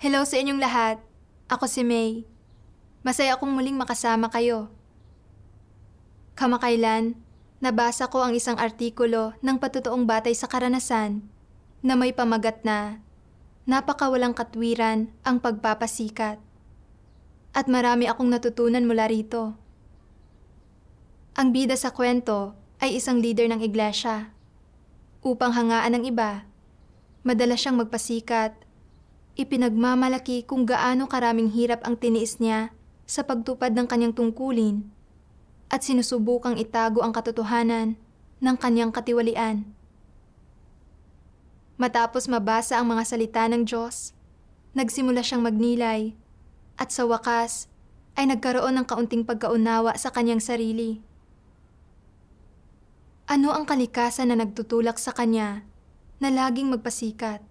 Hello sa inyong lahat. Ako si May. Masaya akong muling makasama kayo. Kamakailan, nabasa ko ang isang artikulo ng patutuong batay sa karanasan na may pamagat na napakawalang katwiran ang pagpapasikat. At marami akong natutunan mula rito. Ang bida sa kwento ay isang leader ng iglesia. Upang hangaan ng iba, madalas siyang magpasikat. Ipinagmamalaki kung gaano karaming hirap ang tiniis niya sa pagtupad ng kanyang tungkulin at sinusubukang itago ang katotohanan ng kanyang katiwalian. Matapos mabasa ang mga salita ng Diyos, nagsimula siyang magnilay at sa wakas ay nagkaroon ng kaunting pagkaunawa sa kanyang sarili. Ano ang kalikasan na nagtutulak sa kanya na laging magpasikat?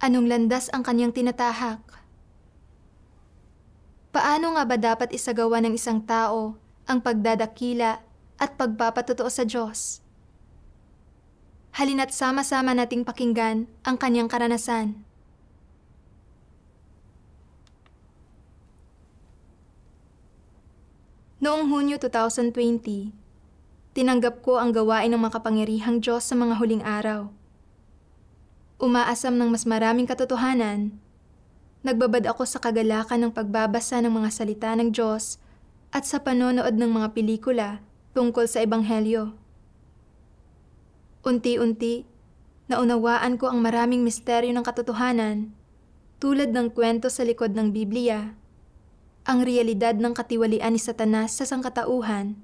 Anong landas ang kanyang tinatahak? Paano nga ba dapat isagawa ng isang tao ang pagdadakila at pagpapatotoo sa Diyos? Halina't sama-sama nating pakinggan ang kanyang karanasan. Noong Hunyo 2020, tinanggap ko ang gawain ng makapangyarihang Diyos sa mga huling araw. Umaasam ng mas maraming katotohanan, nagbabad ako sa kagalakan ng pagbabasa ng mga salita ng Diyos at sa panonood ng mga pelikula tungkol sa Ebanghelyo. Unti-unti, naunawaan ko ang maraming misteryo ng katotohanan tulad ng kwento sa likod ng Biblia, ang realidad ng katiwalian ni Satanas sa sangkatauhan,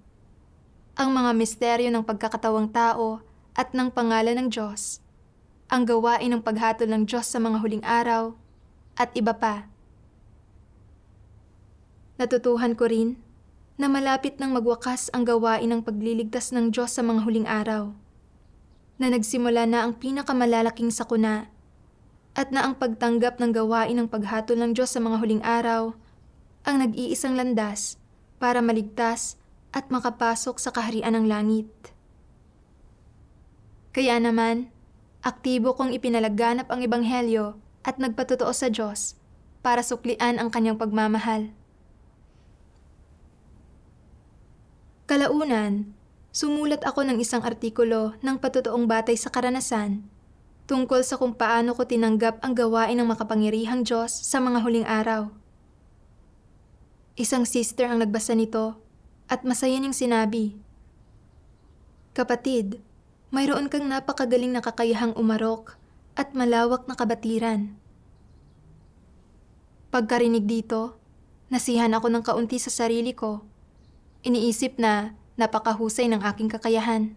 ang mga misteryo ng pagkakatawang tao at ng pangalan ng Diyos, ang gawain ng paghatol ng Diyos sa mga huling araw, at iba pa. Natutuhan ko rin na malapit nang magwakas ang gawain ng pagliligtas ng Diyos sa mga huling araw, na nagsimula na ang pinakamalalaking sakuna, at na ang pagtanggap ng gawain ng paghatol ng Diyos sa mga huling araw ang nag-iisang landas para maligtas at makapasok sa kaharian ng langit. Kaya naman, aktibo kong ipinalaganap ang Ebanghelyo at nagpatotoo sa Diyos para suklian ang kanyang pagmamahal. Kalaunan, sumulat ako ng isang artikulo ng patotoong batay sa karanasan tungkol sa kung paano ko tinanggap ang gawain ng makapangyarihang Diyos sa mga huling araw. Isang sister ang nagbasa nito at masaya niyang sinabi, "Kapatid, mayroon kang napakagaling na kakayahang umarok at malawak na kabatiran." Pagkarinig dito, nasihan ako ng kaunti sa sarili ko. Iniisip na napakahusay ng aking kakayahan.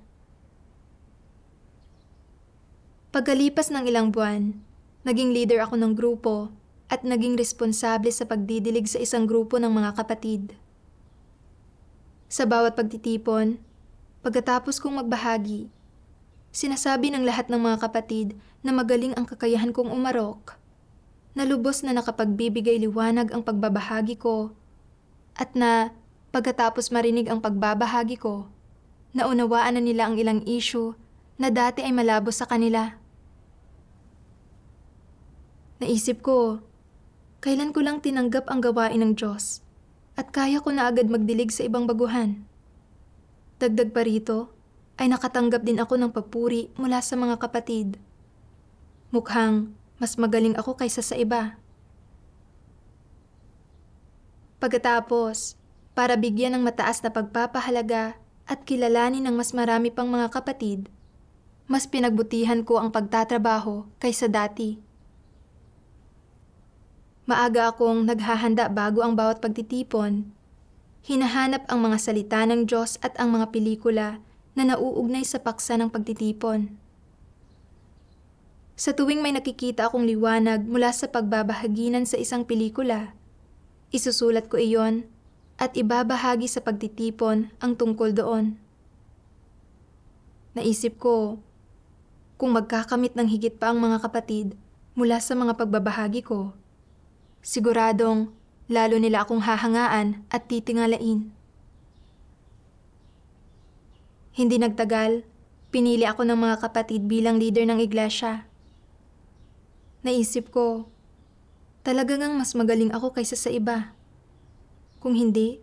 Pagkalipas ng ilang buwan, naging leader ako ng grupo at naging responsable sa pagdidilig sa isang grupo ng mga kapatid. Sa bawat pagtitipon, pagkatapos kong magbahagi, sinasabi ng lahat ng mga kapatid na magaling ang kakayahan kong umarok, na lubos na nakapagbibigay liwanag ang pagbabahagi ko, at na pagkatapos marinig ang pagbabahagi ko, naunawaan na nila ang ilang issue na dati ay malabo sa kanila. Naisip ko, kailan ko lang tinanggap ang gawain ng Diyos at kaya ko na agad magdilig sa ibang baguhan. Dagdag pa rito, ay nakatanggap din ako ng papuri mula sa mga kapatid. Mukhang mas magaling ako kaysa sa iba. Pagkatapos, para bigyan ng mataas na pagpapahalaga at kilalanin ng mas marami pang mga kapatid, mas pinagbutihan ko ang pagtatrabaho kaysa dati. Maaga akong naghahanda bago ang bawat pagtitipon. Hinahanap ang mga salita ng Diyos at ang mga pelikula na nauugnay sa paksa ng pagtitipon. Sa tuwing may nakikita akong liwanag mula sa pagbabahaginan sa isang pelikula, isusulat ko iyon at ibabahagi sa pagtitipon ang tungkol doon. Naisip ko, kung magkakamit ng higit pa ang mga kapatid mula sa mga pagbabahagi ko, siguradong lalo nila akong hahangaan at titingalain. Hindi nagtagal, pinili ako ng mga kapatid bilang leader ng iglesia. Naisip ko, Talaga ngang mas magaling ako kaysa sa iba. Kung hindi,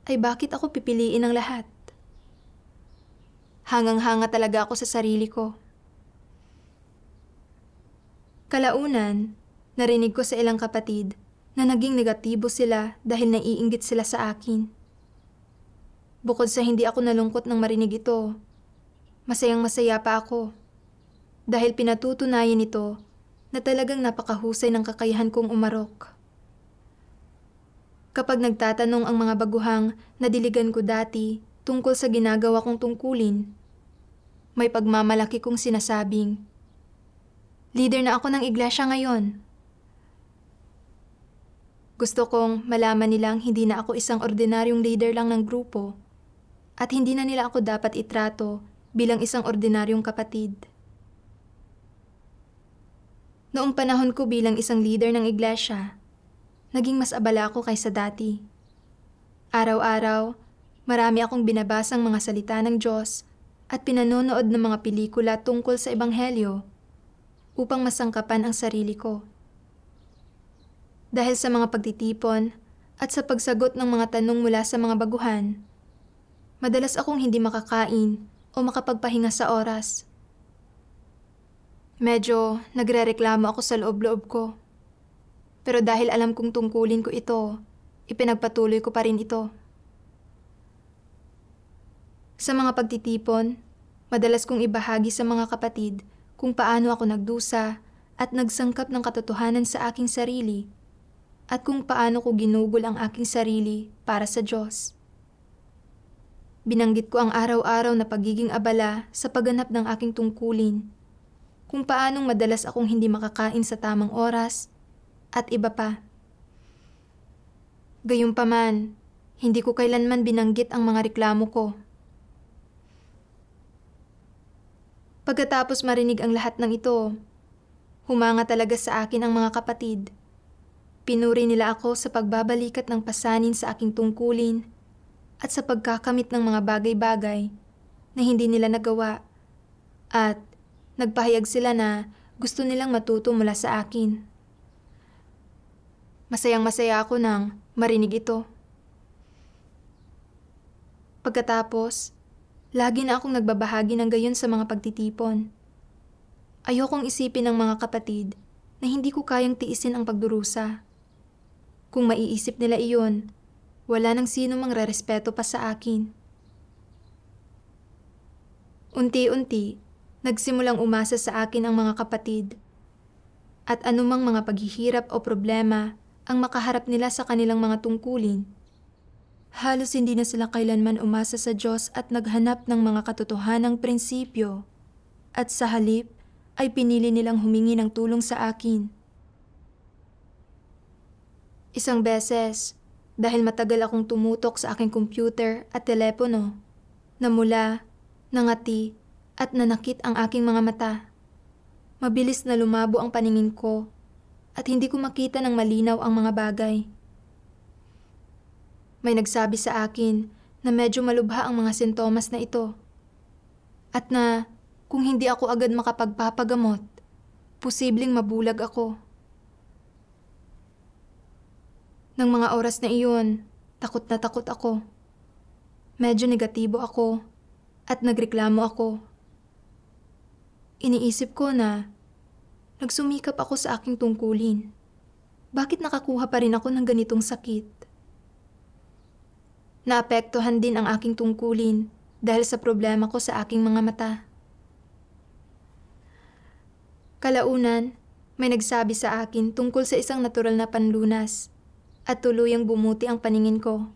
ay bakit ako pipiliin ng lahat? Hangang-hanga talaga ako sa sarili ko. Kalaunan, narinig ko sa ilang kapatid na naging negatibo sila dahil naiinggit sila sa akin. Bukod sa hindi ako nalungkot nang marinig ito, masayang-masaya pa ako dahil pinatutunayan nito na talagang napakahusay ng kakayahan kong umarok. Kapag nagtatanong ang mga baguhang na diligan ko dati tungkol sa ginagawa kong tungkulin, may pagmamalaki kong sinasabing, "Leader na ako ng iglesia ngayon." Gusto kong malaman nilang hindi na ako isang ordinaryong leader lang ng grupo at hindi na nila ako dapat itrato bilang isang ordinaryong kapatid. Noong panahon ko bilang isang leader ng iglesia, naging mas abala ako kaysa dati. Araw-araw, marami akong binabasang mga salita ng Diyos at pinanonood ng mga pelikula tungkol sa Ebanghelyo upang masangkapan ang sarili ko. Dahil sa mga pagtitipon at sa pagsagot ng mga tanong mula sa mga baguhan, madalas akong hindi makakain o makapagpahinga sa oras. Medyo nagrereklamo ako sa loob-loob ko. Pero dahil alam kong tungkulin ko ito, ipinagpatuloy ko pa rin ito. Sa mga pagtitipon, madalas kong ibahagi sa mga kapatid kung paano ako nagdusa at nagsangkap ng katotohanan sa aking sarili at kung paano ko ginugol ang aking sarili para sa Diyos. Binanggit ko ang araw-araw na pagiging abala sa pagganap ng aking tungkulin, kung paanong madalas akong hindi makakain sa tamang oras, at iba pa. Gayunpaman, hindi ko kailanman binanggit ang mga reklamo ko. Pagkatapos marinig ang lahat ng ito, humanga talaga sa akin ang mga kapatid. Pinuri nila ako sa pagbabalikat ng pasanin sa aking tungkulin at sa pagkakamit ng mga bagay-bagay na hindi nila nagawa at nagpahayag sila na gusto nilang matuto mula sa akin. Masayang-masaya ako nang marinig ito. Pagkatapos, lagi na akong nagbabahagi ng gayon sa mga pagtitipon. Ayokong isipin ng mga kapatid na hindi ko kayang tiisin ang pagdurusa. Kung maiisip nila iyon, wala nang sino mang rerespeto pa sa akin. Unti-unti, nagsimulang umasa sa akin ang mga kapatid. At anumang mga paghihirap o problema ang makaharap nila sa kanilang mga tungkulin, halos hindi na sila kailanman umasa sa Diyos at naghanap ng mga katotohanang prinsipyo, at sa halip ay pinili nilang humingi ng tulong sa akin. Isang beses, dahil matagal akong tumutok sa aking computer at telepono, namula, nangati at nanakit ang aking mga mata. Mabilis na lumabo ang paningin ko at hindi ko makita ng malinaw ang mga bagay. May nagsabi sa akin na medyo malubha ang mga sintomas na ito at na kung hindi ako agad makapagpapagamot, posibleng mabulag ako. Nang mga oras na iyon, takot na takot ako. Medyo negatibo ako at nagreklamo ako. Iniisip ko na nagsumikap ako sa aking tungkulin. Bakit nakakuha pa rin ako ng ganitong sakit? Naapektuhan din ang aking tungkulin dahil sa problema ko sa aking mga mata. Kalaunan, may nagsabi sa akin tungkol sa isang natural na panlunas at tuluyang bumuti ang paningin ko.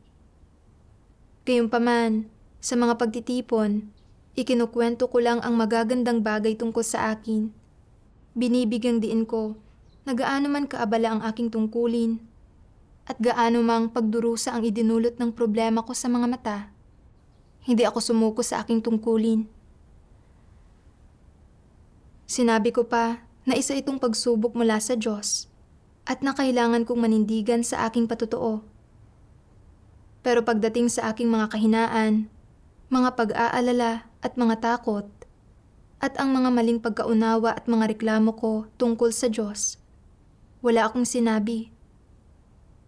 Gayunpaman, sa mga pagtitipon, ikinukwento ko lang ang magagandang bagay tungkol sa akin. Binibigyang diin ko na gaano man kaabala ang aking tungkulin at gaano mang pagdurusa ang idinulot ng problema ko sa mga mata. Hindi ako sumuko sa aking tungkulin. Sinabi ko pa na isa itong pagsubok mula sa Diyos at na kailangan kong manindigan sa aking patotoo. Pero pagdating sa aking mga kahinaan, mga pag-aalala at mga takot, at ang mga maling pagkaunawa at mga reklamo ko tungkol sa Diyos, wala akong sinabi.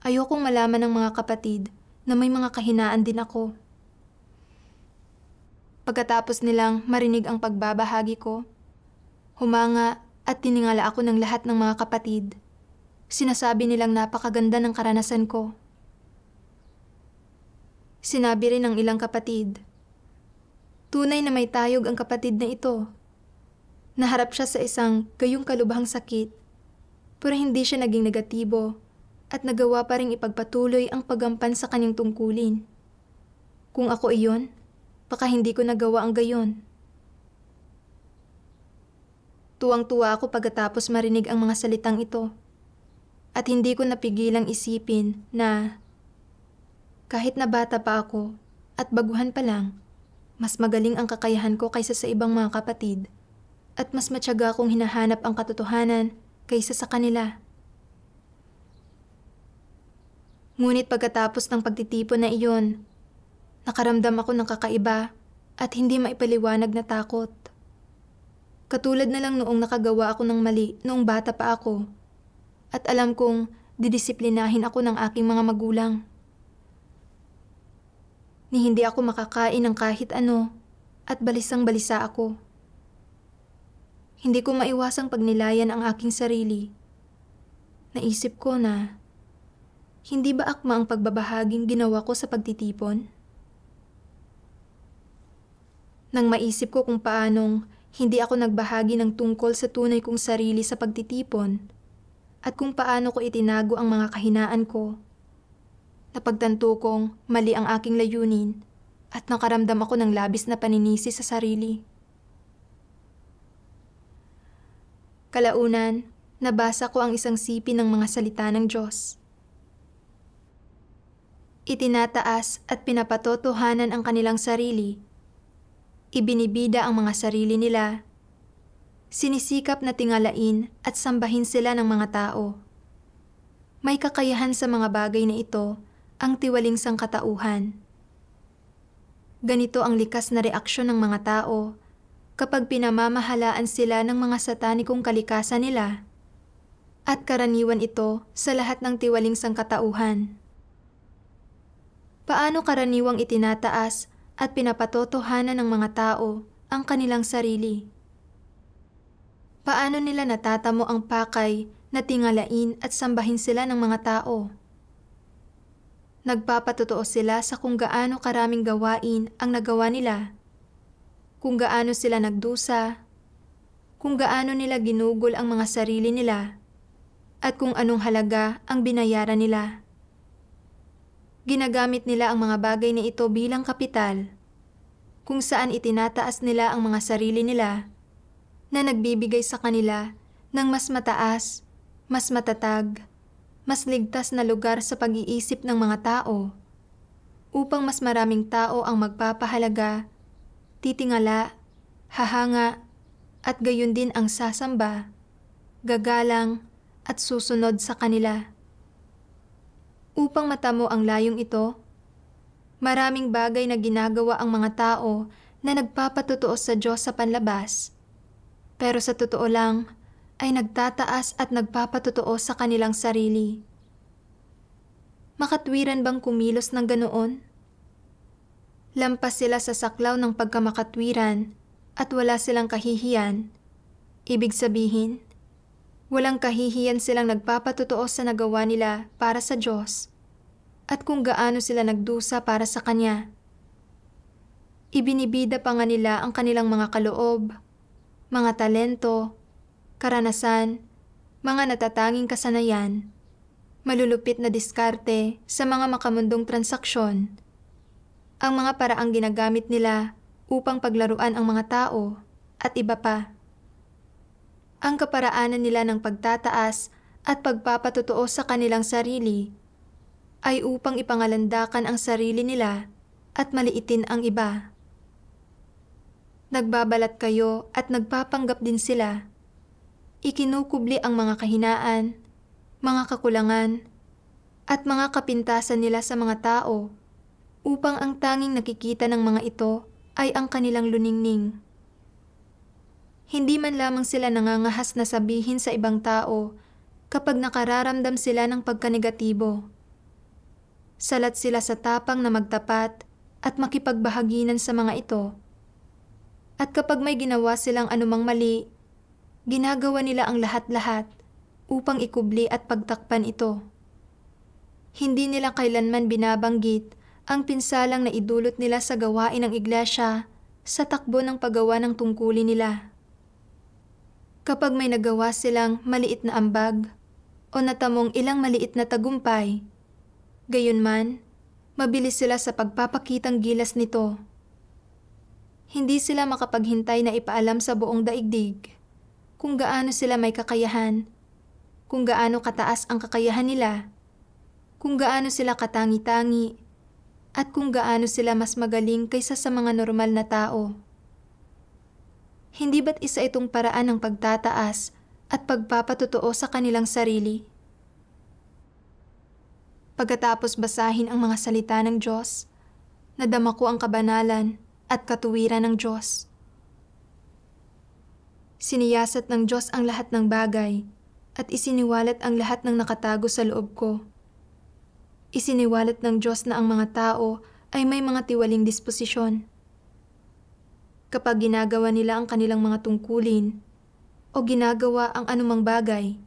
Ayokong malaman ng mga kapatid na may mga kahinaan din ako. Pagkatapos nilang marinig ang pagbabahagi ko, humanga at tiningala ako ng lahat ng mga kapatid. Sinasabi nilang napakaganda ng karanasan ko. Sinabi rin ng ilang kapatid, tunay na may tayog ang kapatid na ito. Naharap siya sa isang gayong kalubhang sakit, pero hindi siya naging negatibo at nagawa pa rin ipagpatuloy ang paggampan sa kanyang tungkulin. Kung ako iyon, baka hindi ko nagawa ang gayon. Tuwang-tuwa ako pagkatapos marinig ang mga salitang ito. At hindi ko napigilang isipin na kahit na bata pa ako at baguhan pa lang, mas magaling ang kakayahan ko kaysa sa ibang mga kapatid at mas matyaga akong hinahanap ang katotohanan kaysa sa kanila. Ngunit pagkatapos ng pagtitipon na iyon, nakaramdam ako ng kakaiba at hindi maipaliwanag na takot. Katulad na lang noong nakagawa ako ng mali noong bata pa ako. At alam kong didisiplinahin ako ng aking mga magulang. Ni hindi ako makakain ng kahit ano at balisang-balisa ako. Hindi ko maiwasang pagnilayan ang aking sarili. Naisip ko na, hindi ba akma ang pagbabahaging ginawa ko sa pagtitipon? Nang maisip ko kung paanong hindi ako nagbahagi ng tungkol sa tunay kong sarili sa pagtitipon, at kung paano ko itinago ang mga kahinaan ko, napagtanto kong mali ang aking layunin at nakaramdam ako ng labis na paninisi sa sarili. Kalaunan, nabasa ko ang isang sipi ng mga salita ng Diyos. Itinataas at pinapatotohanan ang kanilang sarili. Ibinibida ang mga sarili nila. Sinisikap na tingalain at sambahin sila ng mga tao. May kakayahan sa mga bagay na ito ang tiwaling sangkatauhan. Ganito ang likas na reaksyon ng mga tao kapag pinamamahalaan sila ng mga satanikong kalikasan nila. At karaniwan ito sa lahat ng tiwaling sangkatauhan. Paano karaniwang itinataas at pinapatotohanan ng mga tao ang kanilang sarili? Paano nila natatamo ang pakay na tingalain at sambahin sila ng mga tao? Nagpapatotoo sila sa kung gaano karaming gawain ang nagawa nila, kung gaano sila nagdusa, kung gaano nila ginugol ang mga sarili nila, at kung anong halaga ang binayaran nila. Ginagamit nila ang mga bagay na ito bilang kapital, kung saan itinataas nila ang mga sarili nila, na nagbibigay sa kanila ng mas mataas, mas matatag, mas ligtas na lugar sa pag-iisip ng mga tao, upang mas maraming tao ang magpapahalaga, titingala, hahanga, at gayon din ang sasamba, gagalang, at susunod sa kanila. Upang matamo ang layong ito, maraming bagay na ginagawa ang mga tao na nagpapatotoo sa Diyos sa panlabas, pero sa totoo lang ay nagtataas at nagpapatotoo sa kanilang sarili. Makatwiran bang kumilos ng ganoon? Lampas sila sa saklaw ng pagkamakatwiran at wala silang kahihiyan. Ibig sabihin, walang kahihiyan silang nagpapatotoo sa nagawa nila para sa Diyos at kung gaano sila nagdusa para sa Kanya. Ibinibida pa nga nila ang kanilang mga kaloob, mga talento, karanasan, mga natatanging kasanayan, malulupit na diskarte sa mga makamundong transaksyon, ang mga paraang ginagamit nila upang paglaruan ang mga tao at iba pa. Ang kaparaanan nila ng pagtataas at pagpapatotoo sa kanilang sarili ay upang ipangalandakan ang sarili nila at maliitin ang iba. Nagbabalat kayo at nagpapanggap din sila. Ikinukubli ang mga kahinaan, mga kakulangan, at mga kapintasan nila sa mga tao upang ang tanging nakikita ng mga ito ay ang kanilang luningning. Hindi man lamang sila nangangahas na sabihin sa ibang tao kapag nakararamdam sila ng pagkanegatibo. Salat sila sa tapang na magtapat at makipagbahaginan sa mga ito. At kapag may ginawa silang anumang mali, ginagawa nila ang lahat-lahat upang ikubli at pagtakpan ito. Hindi nila kailanman binabanggit ang pinsalang na idulot nila sa gawain ng iglesia sa takbo ng paggawa ng tungkulin nila. Kapag may nagawa silang maliit na ambag o natamong ilang maliit na tagumpay, gayunman, mabilis sila sa pagpapakitang gilas nito. Hindi sila makapaghintay na ipaalam sa buong daigdig kung gaano sila may kakayahan, kung gaano kataas ang kakayahan nila, kung gaano sila katangi-tangi, at kung gaano sila mas magaling kaysa sa mga normal na tao. Hindi ba't isa itong paraan ng pagtataas at pagpapatotoo sa kanilang sarili? Pagkatapos basahin ang mga salita ng Diyos, nadama ko ang kabanalan at katuwiran ng Diyos. Siniyasat ng Diyos ang lahat ng bagay at isiniwalat ang lahat ng nakatago sa loob ko. Isiniwalat ng Diyos na ang mga tao ay may mga tiwaling disposisyon. Kapag ginagawa nila ang kanilang mga tungkulin o ginagawa ang anumang bagay,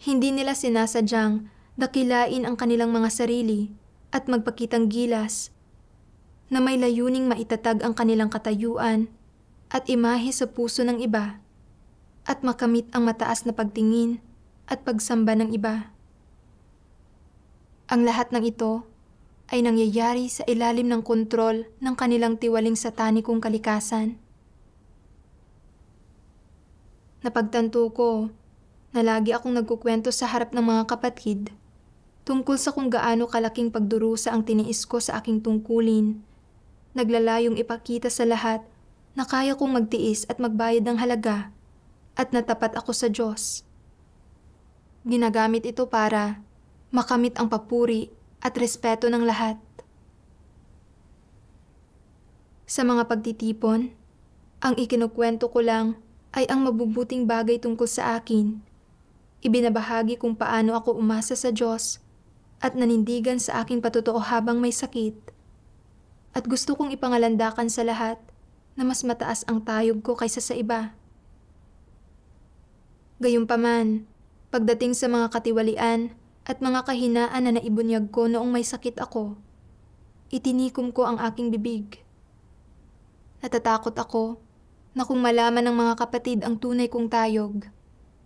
hindi nila sinasadyang dakilain ang kanilang mga sarili at magpakitang gilas na may layuning maitatag ang kanilang katayuan at imahe sa puso ng iba at makamit ang mataas na pagtingin at pagsamba ng iba. Ang lahat ng ito ay nangyayari sa ilalim ng kontrol ng kanilang tiwaling satanikong kalikasan. Napagtanto ko na lagi akong nagkukwento sa harap ng mga kapatid tungkol sa kung gaano kalaking pagdurusa ang tiniis ko sa aking tungkulin. Naglalayong ipakita sa lahat na kaya kong magtiis at magbayad ng halaga at natapat ako sa Diyos. Ginagamit ito para makamit ang papuri at respeto ng lahat. Sa mga pagtitipon, ang ikinukwento ko lang ay ang mabubuting bagay tungkol sa akin. Ibinabahagi kung paano ako umasa sa Diyos at nanindigan sa aking patotoo habang may sakit. At gusto kong ipangalandakan sa lahat na mas mataas ang tayog ko kaysa sa iba. Gayunpaman, pagdating sa mga katiwalian at mga kahinaan na naibunyag ko noong may sakit ako, itinikom ko ang aking bibig. Natatakot ako na kung malaman ng mga kapatid ang tunay kong tayog,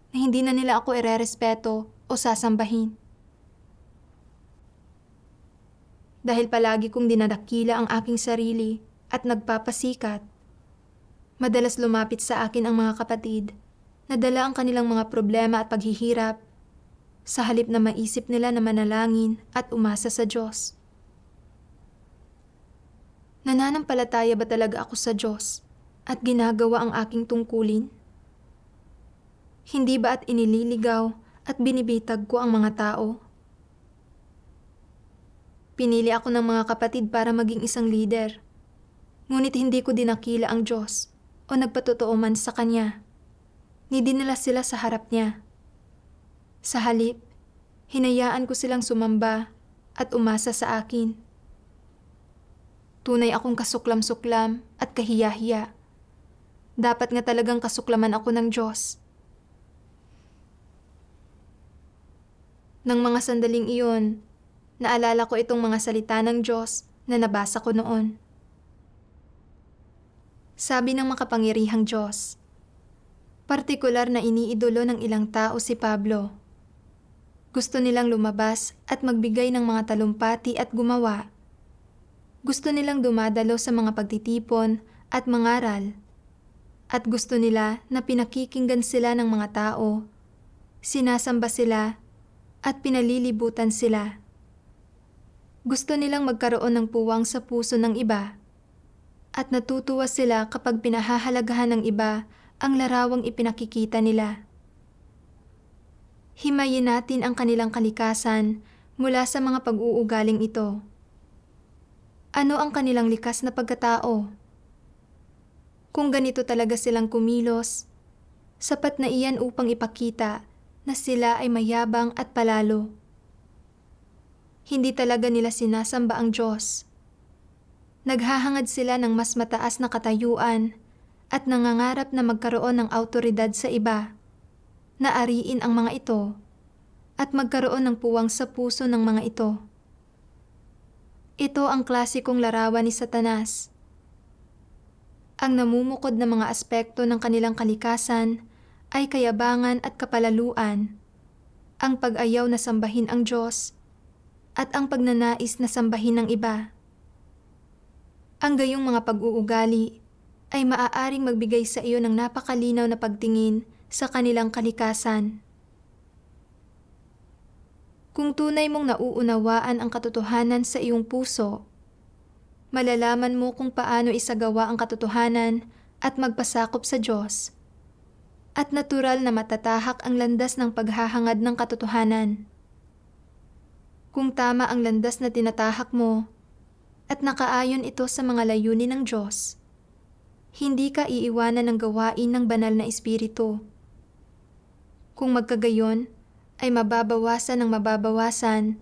na hindi na nila ako irerespeto o sasambahin. Dahil palagi kong dinadakila ang aking sarili at nagpapasikat, madalas lumapit sa akin ang mga kapatid na dala ang kanilang mga problema at paghihirap sa halip na maisip nila na manalangin at umasa sa Diyos. Nananampalataya ba talaga ako sa Diyos at ginagawa ang aking tungkulin? Hindi ba at inililigaw at binibitag ko ang mga tao? Pinili ako ng mga kapatid para maging isang leader, ngunit hindi ko dinakila ang Diyos o nagpatotoo man sa Kanya. Ni dinala sila sa harap Niya. Sa halip, hinayaan ko silang sumamba at umasa sa akin. Tunay akong kasuklam-suklam at kahiya-hiya. Dapat nga talagang kasuklaman ako ng Diyos. Nang mga sandaling iyon, naalala ko itong mga salita ng Diyos na nabasa ko noon. Sabi ng makapangyarihang Diyos, partikular na iniidolo ng ilang tao si Pablo. Gusto nilang lumabas at magbigay ng mga talumpati at gumawa. Gusto nilang dumadalo sa mga pagtitipon at mangaral. At gusto nila na pinakikinggan sila ng mga tao, sinasamba sila at pinalilibutan sila. Gusto nilang magkaroon ng puwang sa puso ng iba at natutuwa sila kapag pinahahalagahan ng iba ang larawang ipinakikita nila. Himayin natin ang kanilang kalikasan mula sa mga pag-uugaling ito. Ano ang kanilang likas na pagkatao? Kung ganito talaga silang kumilos, sapat na iyan upang ipakita na sila ay mayabang at palalo. Hindi talaga nila sinasamba ang Diyos. Naghahangad sila ng mas mataas na katayuan at nangangarap na magkaroon ng awtoridad sa iba, na ariin ang mga ito at magkaroon ng puwang sa puso ng mga ito. Ito ang klasikong larawan ni Satanas. Ang namumukod na mga aspekto ng kanilang kalikasan ay kayabangan at kapalaluan, ang pag-ayaw na sambahin ang Diyos, at ang pagnanais na sambahin ng iba. Ang gayong mga pag-uugali ay maaaring magbigay sa iyo ng napakalinaw na pagtingin sa kanilang kalikasan. Kung tunay mong nauunawaan ang katotohanan sa iyong puso, malalaman mo kung paano isagawa ang katotohanan at magpasakop sa Diyos, at natural na matatahak ang landas ng paghahangad ng katotohanan. Kung tama ang landas na tinatahak mo, at nakaayon ito sa mga layunin ng Diyos, hindi ka iiwanan ng gawain ng banal na espiritu. Kung magkagayon, ay mababawasan ng mababawasan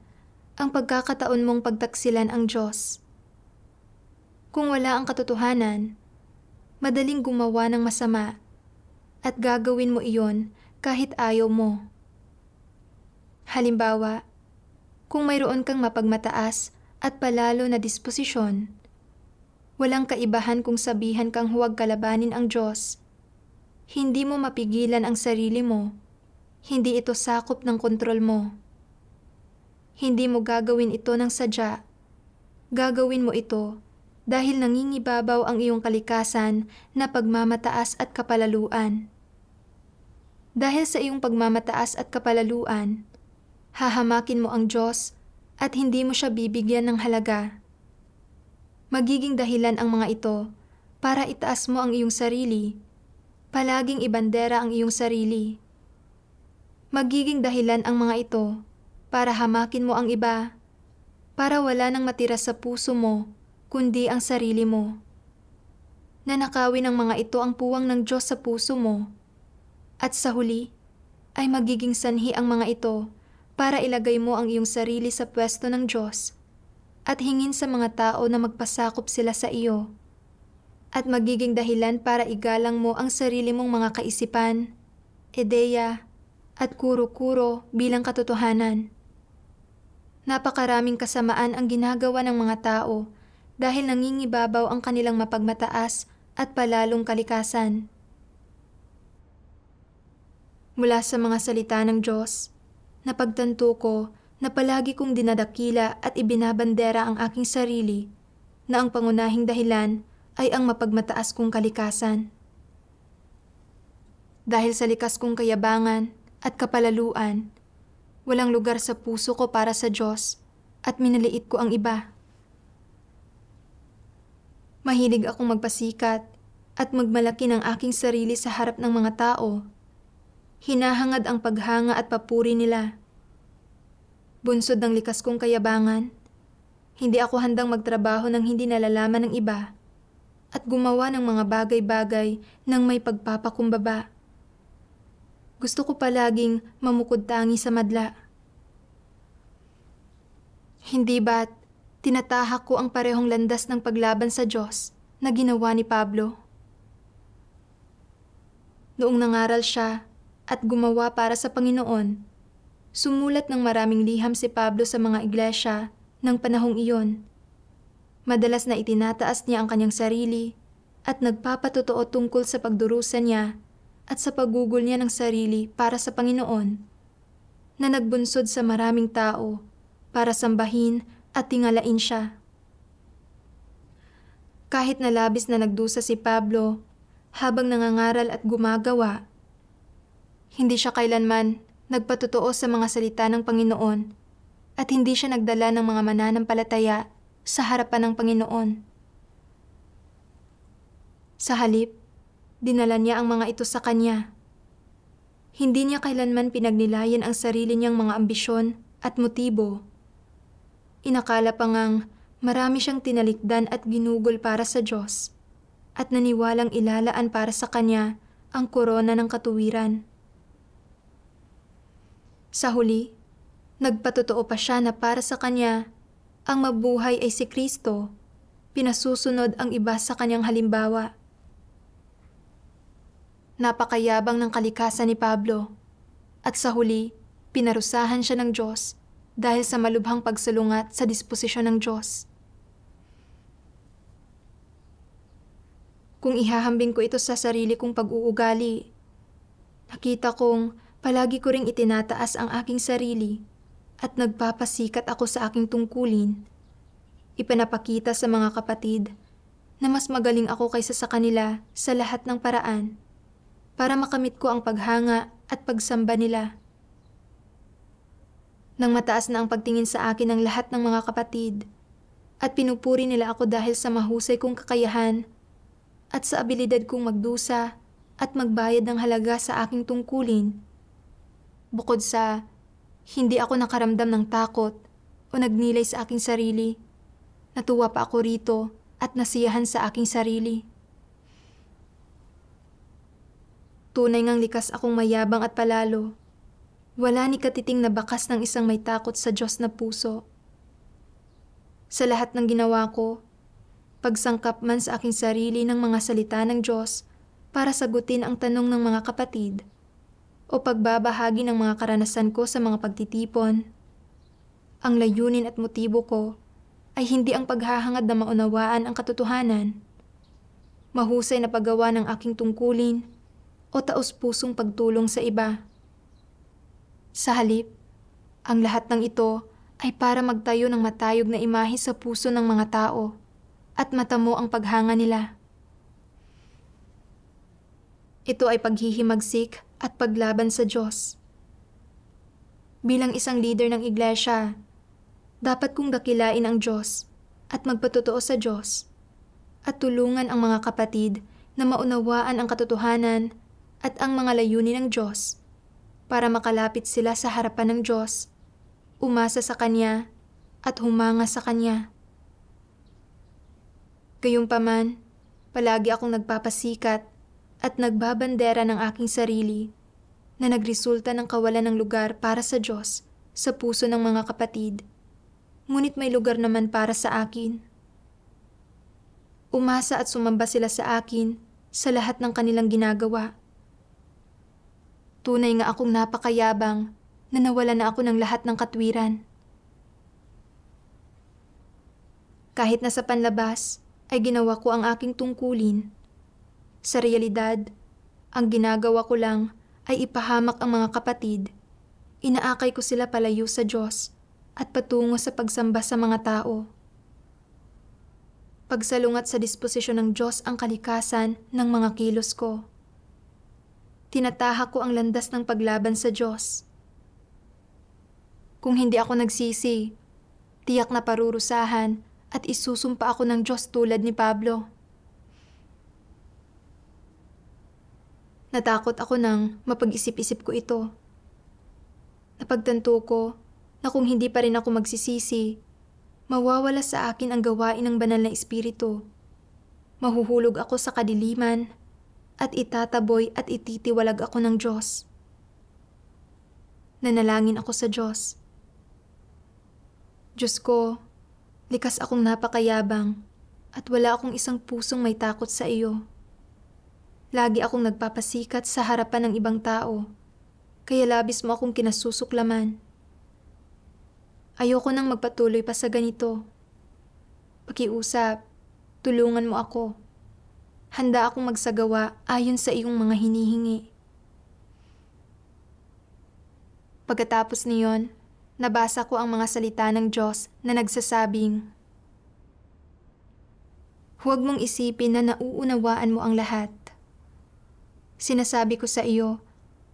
ang pagkakataon mong pagtaksilan ang Diyos. Kung wala ang katotohanan, madaling gumawa ng masama at gagawin mo iyon kahit ayaw mo. Halimbawa, kung mayroon kang mapagmataas at palalo na disposisyon, walang kaibahan kung sabihan kang huwag kalabanin ang Diyos. Hindi mo mapigilan ang sarili mo. Hindi ito sakop ng kontrol mo. Hindi mo gagawin ito ng sadya. Gagawin mo ito dahil nangingibabaw ang iyong kalikasan na pagmamataas at kapalaluan. Dahil sa iyong pagmamataas at kapalaluan, hahamakin mo ang Diyos at hindi mo siya bibigyan ng halaga. Magiging dahilan ang mga ito para itaas mo ang iyong sarili, palaging ibandera ang iyong sarili. Magiging dahilan ang mga ito para hamakin mo ang iba, para wala nang matira sa puso mo, kundi ang sarili mo. Nanakawin ng mga ito ang puwang ng Diyos sa puso mo, at sa huli ay magiging sanhi ang mga ito para ilagay mo ang iyong sarili sa pwesto ng Diyos at hingin sa mga tao na magpasakop sila sa iyo, at magiging dahilan para igalang mo ang sarili mong mga kaisipan, ideya, at kuro-kuro bilang katotohanan. Napakaraming kasamaan ang ginagawa ng mga tao dahil nangingibabaw ang kanilang mapagmataas at palalong kalikasan. Mula sa mga salita ng Diyos, napagtanto ko na palagi kong dinadakila at ibinabandera ang aking sarili na ang pangunahing dahilan ay ang mapagmataas kong kalikasan. Dahil sa likas kong kayabangan at kapalaluan, walang lugar sa puso ko para sa Diyos at minaliit ko ang iba. Mahilig akong magpasikat at magmalaki ng aking sarili sa harap ng mga tao. Hinahangad ang paghanga at papuri nila. Bunsod ng likas kong kayabangan, hindi ako handang magtrabaho ng hindi nalalaman ng iba at gumawa ng mga bagay-bagay ng may pagpapakumbaba. Gusto ko palaging mamukod tangi sa madla. Hindi ba't tinatahak ko ang parehong landas ng paglaban sa Diyos na ginawa ni Pablo? Noong nangaral siya at gumawa para sa Panginoon, sumulat ng maraming liham si Pablo sa mga iglesia ng panahong iyon. Madalas na itinataas niya ang kanyang sarili at nagpapatotoo tungkol sa pagdurusa niya at sa paggugol niya ng sarili para sa Panginoon, na nagbunsod sa maraming tao para sambahin at tingalain siya. Kahit na labis na nagdusa si Pablo habang nangangaral at gumagawa, hindi siya kailanman nagpatotoo sa mga salita ng Panginoon at hindi siya nagdala ng mga mananampalataya sa harapan ng Panginoon. Sa halip, dinala niya ang mga ito sa kanya. Hindi niya kailanman pinagnilayan ang sarili niyang mga ambisyon at motibo. Inakala pa ngang marami siyang tinalikdan at ginugol para sa Diyos at naniwalang ilalaan para sa kanya ang korona ng katuwiran. Sa huli, nagpatotoo pa siya na para sa kanya, ang mabuhay ay si Kristo. Pinasusunod ang iba sa kanyang halimbawa. Napakayabang ng kalikasan ni Pablo. At sa huli, pinarusahan siya ng Diyos dahil sa malubhang pagsalungat sa disposisyon ng Diyos. Kung ihahambing ko ito sa sarili kong pag-uugali, nakita kong palagi ko ring itinataas ang aking sarili at nagpapasikat ako sa aking tungkulin. Ipinapakita sa mga kapatid na mas magaling ako kaysa sa kanila sa lahat ng paraan para makamit ko ang paghanga at pagsamba nila. Nang mataas na ang pagtingin sa akin ng lahat ng mga kapatid at pinupuri nila ako dahil sa mahusay kong kakayahan at sa abilidad kong magdusa at magbayad ng halaga sa aking tungkulin, bukod sa hindi ako nakaramdam ng takot o nagnilay sa aking sarili, natuwa pa ako rito at nasiyahan sa aking sarili. Tunay ngang likas akong mayabang at palalo. Wala ni katiting na bakas ng isang may takot sa Diyos na puso. Sa lahat ng ginawa ko, pagsangkap man sa aking sarili ng mga salita ng Diyos para sagutin ang tanong ng mga kapatid, o pagbabahagi ng mga karanasan ko sa mga pagtitipon, ang layunin at motibo ko ay hindi ang paghahangad na maunawaan ang katotohanan, mahusay na paggawa ng aking tungkulin, o taos-pusong pagtulong sa iba. Sa halip, ang lahat ng ito ay para magtayo ng matayog na imahe sa puso ng mga tao at matamo ang paghanga nila. Ito ay paghihimagsik at paglaban sa Diyos. Bilang isang leader ng iglesia, dapat kong dakilain ang Diyos at magpatotoo sa Diyos at tulungan ang mga kapatid na maunawaan ang katotohanan at ang mga layunin ng Diyos para makalapit sila sa harapan ng Diyos, umasa sa Kanya at humanga sa Kanya. Gayunpaman, palagi akong nagpapasikat at nagbabandera ng aking sarili na nagresulta ng kawalan ng lugar para sa Diyos sa puso ng mga kapatid, ngunit may lugar naman para sa akin. Umasa at sumamba sila sa akin sa lahat ng kanilang ginagawa. Tunay nga akong napakayabang na nawala na ako ng lahat ng katwiran. Kahit na sa panlabas ay ginawa ko ang aking tungkulin, sa realidad, ang ginagawa ko lang ay ipahamak ang mga kapatid. Inaakay ko sila palayo sa Diyos at patungo sa pagsamba sa mga tao. Pagsalungat sa disposisyon ng Diyos ang kalikasan ng mga kilos ko. Tinatahak ko ang landas ng paglaban sa Diyos. Kung hindi ako nagsisi, tiyak na parurusahan at isusumpa ako ng Diyos tulad ni Pablo. Natakot ako nang mapag-isip-isip ko ito. Napagtanto ko na kung hindi pa rin ako magsisisi, mawawala sa akin ang gawain ng banal na espiritu. Mahuhulog ako sa kadiliman at itataboy at ititiwalag ako ng Diyos. Nanalangin ako sa Diyos. Diyos ko, likas akong napakayabang at wala akong isang pusong may takot sa iyo. Lagi akong nagpapasikat sa harapan ng ibang tao, kaya labis mo akong kinasusuklaman. Ayoko nang magpatuloy pa sa ganito. Pakiusap, tulungan mo ako. Handa akong magsagawa ayon sa iyong mga hinihingi. Pagkatapos niyon, nabasa ko ang mga salita ng Diyos na nagsasabing, "Huwag mong isipin na nauunawaan mo ang lahat. Sinasabi ko sa iyo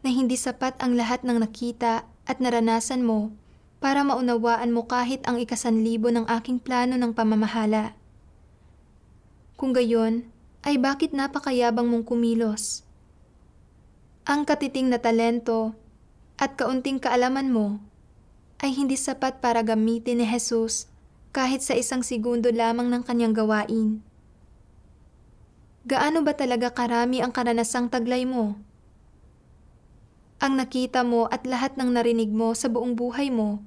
na hindi sapat ang lahat ng nakita at naranasan mo para maunawaan mo kahit ang 1,000 ng aking plano ng pamamahala. Kung gayon, ay bakit napakayabang mong kumilos? Ang katiting na talento at kaunting kaalaman mo ay hindi sapat para gamitin ni Jesus kahit sa 1 segundo lamang ng kanyang gawain. Gaano ba talaga karami ang karanasang taglay mo? ang nakita mo at lahat ng narinig mo sa buong buhay mo.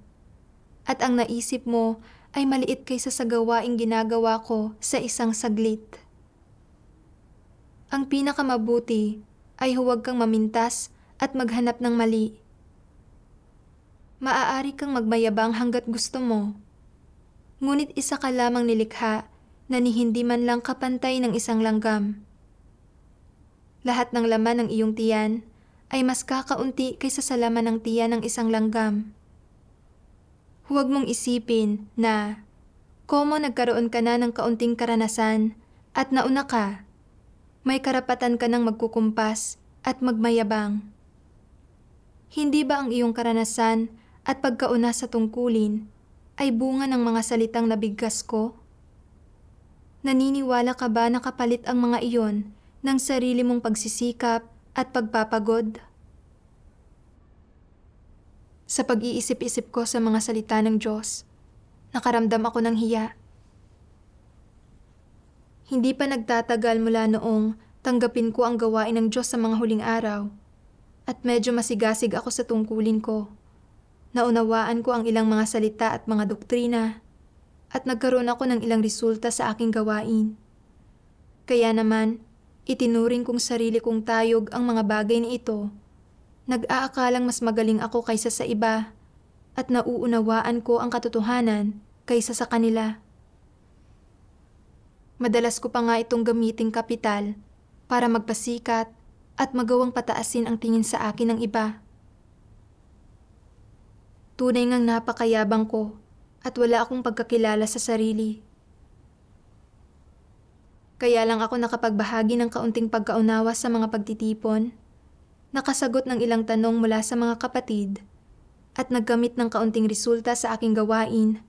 At ang naisip mo ay maliit kaysa sa gawaing ginagawa ko sa isang saglit. Ang pinakamabuti ay huwag kang mamintas at maghanap ng mali. Maaari kang magmayabang hanggat gusto mo. Ngunit isa ka lamang nilikha na ni hindi man lang kapantay ng isang langgam. Lahat ng laman ng iyong tiyan ay mas kakaunti kaysa sa laman ng tiyan ng isang langgam. Huwag mong isipin na, komo nagkaroon ka na ng kaunting karanasan at nauna ka, may karapatan ka ng magkukumpas at magmayabang. Hindi ba ang iyong karanasan at pagkauna sa tungkulin ay bunga ng mga salitang nabigkas ko? Naniniwala ka ba na kapalit ang mga iyon ng sarili mong pagsisikap at pagpapagod? Sa pag-iisip-isip ko sa mga salita ng Diyos, nakaramdam ako ng hiya. Hindi pa nagtatagal mula noong tanggapin ko ang gawain ng Diyos sa mga huling araw at medyo masigasig ako sa tungkulin ko. Naunawaan ko ang ilang mga salita at mga doktrina at nagkaroon ako ng ilang resulta sa aking gawain. Kaya naman, itinuring kong sarili kong tayog ang mga bagay na ito. Nag-aakalang mas magaling ako kaysa sa iba at nauunawaan ko ang katotohanan kaysa sa kanila. Madalas ko pa nga itong gamiting kapital para magpasikat at magawang pataasin ang tingin sa akin ng iba. Tunay ngang napakayabang ko at wala akong pagkakilala sa sarili. Kaya lang ako nakapagbahagi ng kaunting pagkaunawa sa mga pagtitipon, nakasagot ng ilang tanong mula sa mga kapatid, at naggamit ng kaunting resulta sa aking gawain,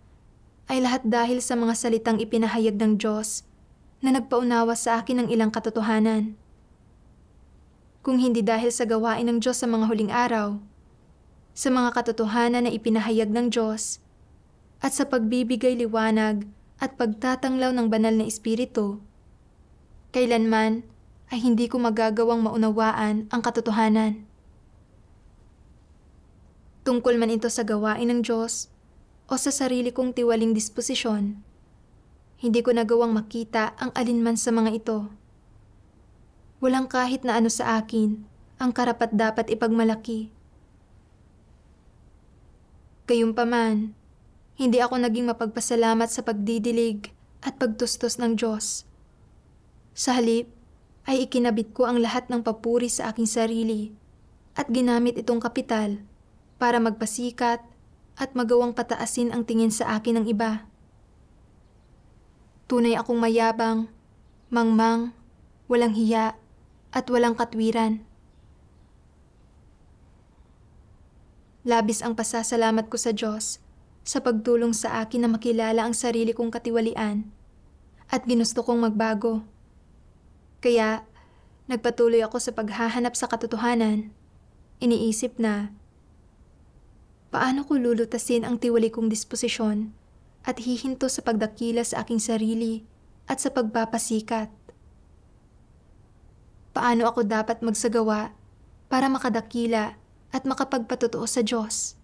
ay lahat dahil sa mga salitang ipinahayag ng Diyos na nagpaunawa sa akin ng ilang katotohanan. Kung hindi dahil sa gawain ng Diyos sa mga huling araw, sa mga katotohanan na ipinahayag ng Diyos, at sa pagbibigay liwanag at pagtatanglaw ng banal na Espiritu, kailanman ay hindi ko magagawang maunawaan ang katotohanan. Tungkol man ito sa gawain ng Diyos o sa sarili kong tiwaling disposisyon, hindi ko nagawang makita ang alinman sa mga ito. Walang kahit na ano sa akin ang karapat-dapat ipagmalaki. Gayunpaman, hindi ako naging mapagpasalamat sa pagdidilig at pagtustos ng Diyos. Sa halip, ay ikinabit ko ang lahat ng papuri sa aking sarili at ginamit itong kapital para magpasikat at magawang pataasin ang tingin sa akin ng iba. Tunay akong mayabang, mangmang, walang hiya, at walang katwiran. Labis ang pasasalamat ko sa Diyos sa pagtulong sa akin na makilala ang sarili kong katiwalian at ginusto kong magbago. Kaya, nagpatuloy ako sa paghahanap sa katotohanan. Iniisip na, paano ko lulutasin ang tiwali kong disposisyon at hihinto sa pagdakila sa aking sarili at sa pagpapasikat? Paano ako dapat magsagawa para makadakila at makapagpatotoo sa Diyos?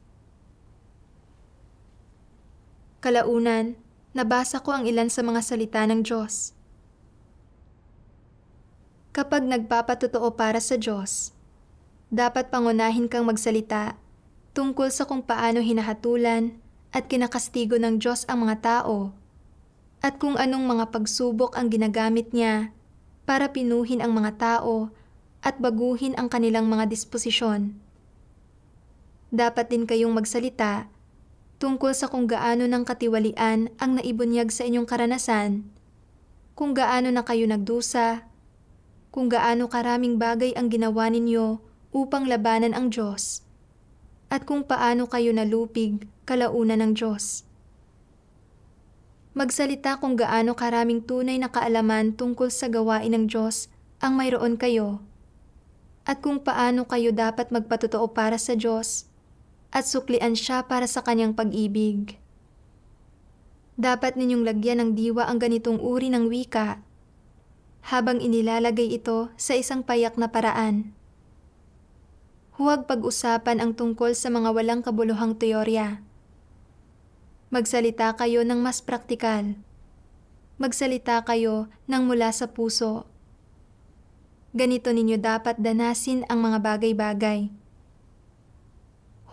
Kalaunan, nabasa ko ang ilan sa mga salita ng Diyos. Kapag nagpapatotoo para sa Diyos, dapat pangunahin kang magsalita tungkol sa kung paano hinahatulan at kinakastigo ng Diyos ang mga tao at kung anong mga pagsubok ang ginagamit niya para pinuhin ang mga tao at baguhin ang kanilang mga disposisyon. Dapat din kayong magsalita tungkol sa kung gaano ng katiwalian ang naibunyag sa inyong karanasan, kung gaano na kayo nagdusa, kung gaano karaming bagay ang ginawa ninyo upang labanan ang Diyos, at kung paano kayo nalupig kalaunan ng Diyos. Magsalita kung gaano karaming tunay na kaalaman tungkol sa gawain ng Diyos ang mayroon kayo, at kung paano kayo dapat magpatotoo para sa Diyos at suklian siya para sa kanyang pag-ibig. Dapat ninyong lagyan ng diwa ang ganitong uri ng wika habang inilalagay ito sa isang payak na paraan. Huwag pag-usapan ang tungkol sa mga walang kabuluhang teorya. Magsalita kayo ng mas praktikal. Magsalita kayo ng mula sa puso. Ganito ninyo dapat danasin ang mga bagay-bagay.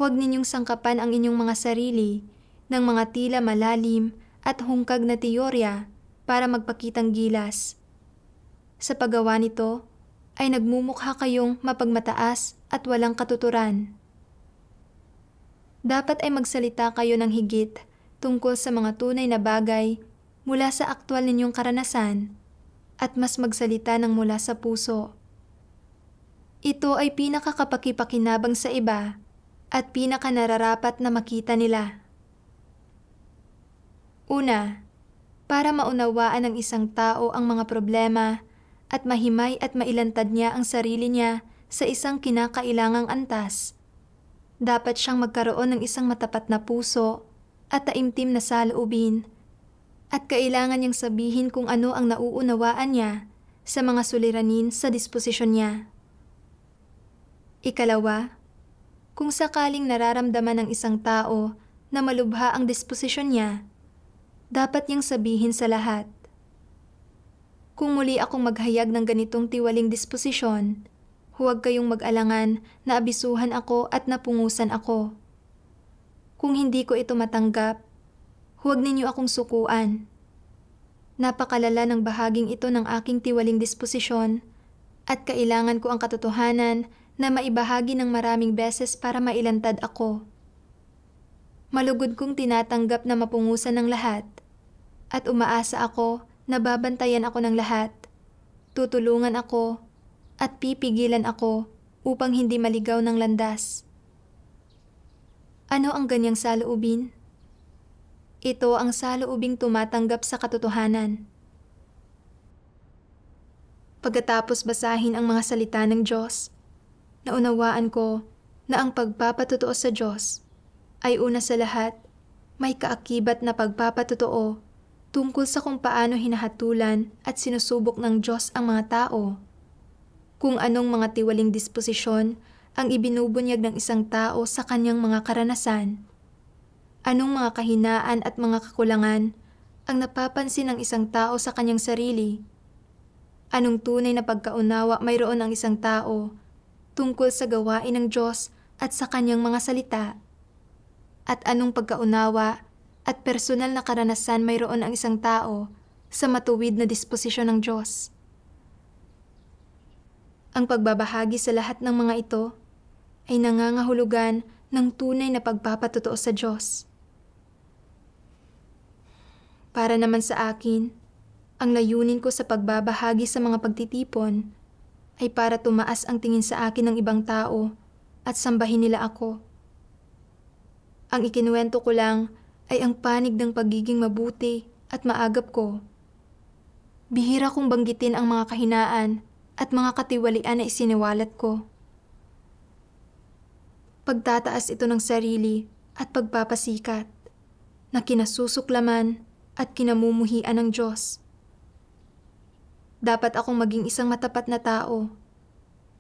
Huwag ninyong sangkapan ang inyong mga sarili ng mga tila malalim at hungkag na teorya para magpakitang gilas. Sa paggawa nito, ay nagmumukha kayong mapagmataas at walang katuturan. Dapat ay magsalita kayo ng higit tungkol sa mga tunay na bagay mula sa aktwal ninyong karanasan at mas magsalita ng mula sa puso. Ito ay pinakakapakipakinabang sa iba at pinakanararapat na makita nila. Una, para maunawaan ng isang tao ang mga problema at mahimay at mailantad niya ang sarili niya sa isang kinakailangang antas, dapat siyang magkaroon ng isang matapat na puso at taimtim na saloobin, at kailangan niyang sabihin kung ano ang nauunawaan niya sa mga suliranin sa disposisyon niya. Ikalawa, kung sakaling nararamdaman ng isang tao na malubha ang disposisyon niya, dapat niyang sabihin sa lahat. Kung muli akong maghayag ng ganitong tiwaling disposisyon, huwag kayong mag-alangan na abisuhan ako at napungusan ako. Kung hindi ko ito matanggap, huwag ninyo akong sukuan. Napakalala ng bahaging ito ng aking tiwaling disposisyon at kailangan ko ang katotohanan na maibahagi ng maraming beses para mailantad ako. Malugod kong tinatanggap na mapungusan ng lahat at umaasa ako na babantayan ako ng lahat, tutulungan ako, at pipigilan ako upang hindi maligaw ng landas. Ano ang ganyang saloobin? Ito ang saloobing tumatanggap sa katotohanan. Pagkatapos basahin ang mga salita ng Diyos, naunawaan ko na ang pagpapatotoo sa Diyos ay una sa lahat may kaakibat na pagpapatotoo tungkol sa kung paano hinahatulan at sinusubok ng Diyos ang mga tao, kung anong mga tiwaling disposisyon ang ibinubunyag ng isang tao sa kanyang mga karanasan, anong mga kahinaan at mga kakulangan ang napapansin ng isang tao sa kanyang sarili, anong tunay na pagkaunawa mayroon ang isang tao tungkol sa gawain ng Diyos at sa kanyang mga salita, at anong pagkaunawa at personal na karanasan mayroon ang isang tao sa matuwid na disposisyon ng Diyos. Ang pagbabahagi sa lahat ng mga ito ay nangangahulugan ng tunay na pagpapatotoo sa Diyos. Para naman sa akin, ang layunin ko sa pagbabahagi sa mga pagtitipon ay para tumaas ang tingin sa akin ng ibang tao at sambahin nila ako. Ang ikinuwento ko lang ay ang panig ng pagiging mabuti at maagap ko. Bihira kong banggitin ang mga kahinaan at mga katiwalian na isiniwalat ko. Pagtataas ito ng sarili at pagpapasikat na kinasusuklaman at kinamumuhian ng Diyos. Dapat akong maging isang matapat na tao,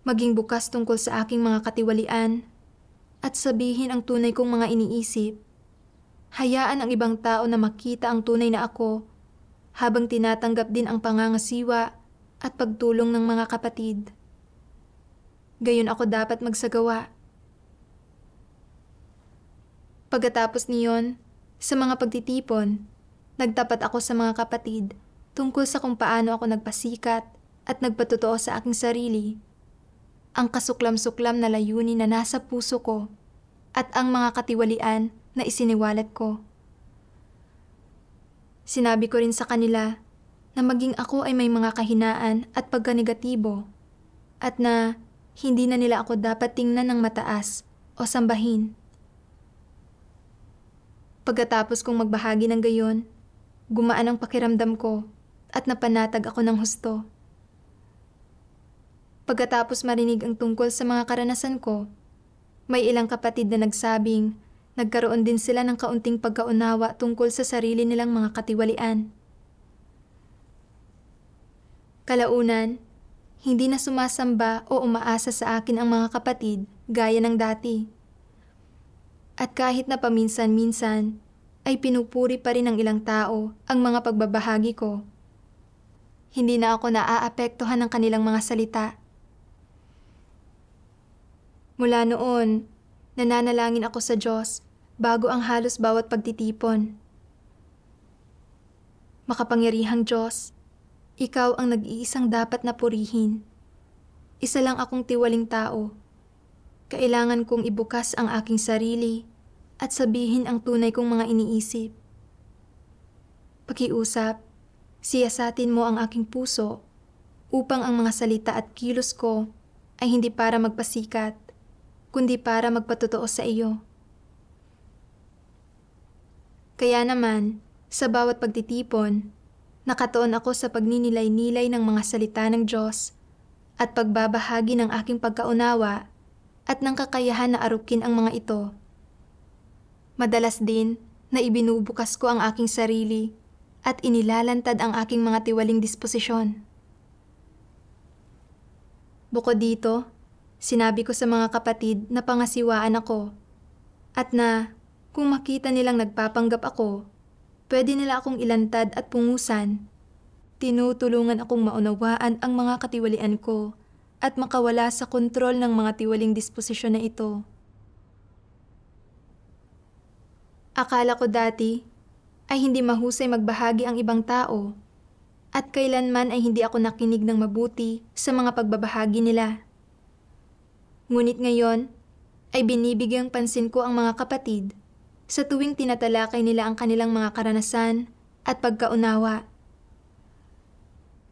maging bukas tungkol sa aking mga katiwalian at sabihin ang tunay kong mga iniisip. Hayaan ang ibang tao na makita ang tunay na ako habang tinatanggap din ang pangangasiwa at pagtulong ng mga kapatid. Gayon ako dapat magsagawa. Pagkatapos niyon, sa mga pagtitipon, nagtapat ako sa mga kapatid tungkol sa kung paano ako nagpasikat at nagpatotoo sa aking sarili, ang kasuklam-suklam na layunin na nasa puso ko at ang mga katiwalian na isiniwalat ko. Sinabi ko rin sa kanila na maging ako ay may mga kahinaan at pagkanegatibo at na hindi na nila ako dapat tingnan ng mataas o sambahin. Pagkatapos kong magbahagi ng gayon, gumaan ang pakiramdam ko at napanatag ako ng husto. Pagkatapos marinig ang tungkol sa mga karanasan ko, may ilang kapatid na nagsabing nagkaroon din sila ng kaunting pagkaunawa tungkol sa sarili nilang mga katiwalian. Kalaunan, hindi na sumasamba o umaasa sa akin ang mga kapatid gaya ng dati. At kahit na paminsan-minsan, ay pinupuri pa rin ng ilang tao ang mga pagbabahagi ko. Hindi na ako naaapektuhan ng kanilang mga salita. Mula noon, nananalangin ako sa Diyos bago ang halos bawat pagtitipon. Makapangyarihang Diyos, Ikaw ang nag-iisang dapat na purihin. Isa lang akong tiwaling tao. Kailangan kong ibukas ang aking sarili at sabihin ang tunay kong mga iniisip. Pakiusap, siyasatin mo ang aking puso upang ang mga salita at kilos ko ay hindi para magpasikat, kundi para magpatotoo sa iyo. Kaya naman, sa bawat pagtitipon, nakatuon ako sa pagninilay-nilay ng mga salita ng Diyos at pagbabahagi ng aking pagkaunawa at ng kakayahan na arukin ang mga ito. Madalas din na ibinubukas ko ang aking sarili at inilalantad ang aking mga tiwaling disposisyon. Bukod dito, sinabi ko sa mga kapatid na pangasiwaan ako at na kung makita nilang nagpapanggap ako, pwede nila akong ilantad at pungusan. Tinutulungan akong maunawaan ang mga katiwalian ko at makawala sa kontrol ng mga tiwaling disposisyon na ito. Akala ko dati ay hindi mahusay magbahagi ang ibang tao at kailanman ay hindi ako nakinig ng mabuti sa mga pagbabahagi nila. Ngunit ngayon ay binibigyang pansin ko ang mga kapatid sa tuwing tinatalakay nila ang kanilang mga karanasan at pagkaunawa.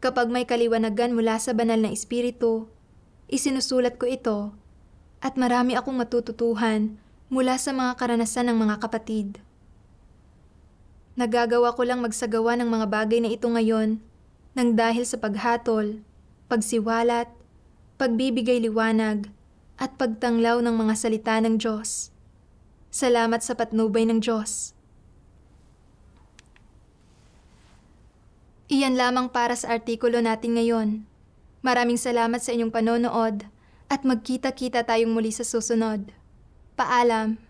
Kapag may kaliwanagan mula sa banal na espiritu, isinusulat ko ito at marami akong matututuhan mula sa mga karanasan ng mga kapatid. Nagagawa ko lang magsagawa ng mga bagay na ito ngayon nang dahil sa paghatol, pagsiwalat, pagbibigay liwanag, at pagtanglaw ng mga salita ng Diyos. Salamat sa patnubay ng Diyos. Iyan lamang para sa artikulo natin ngayon. Maraming salamat sa inyong panonood at magkita-kita tayong muli sa susunod. Paalam!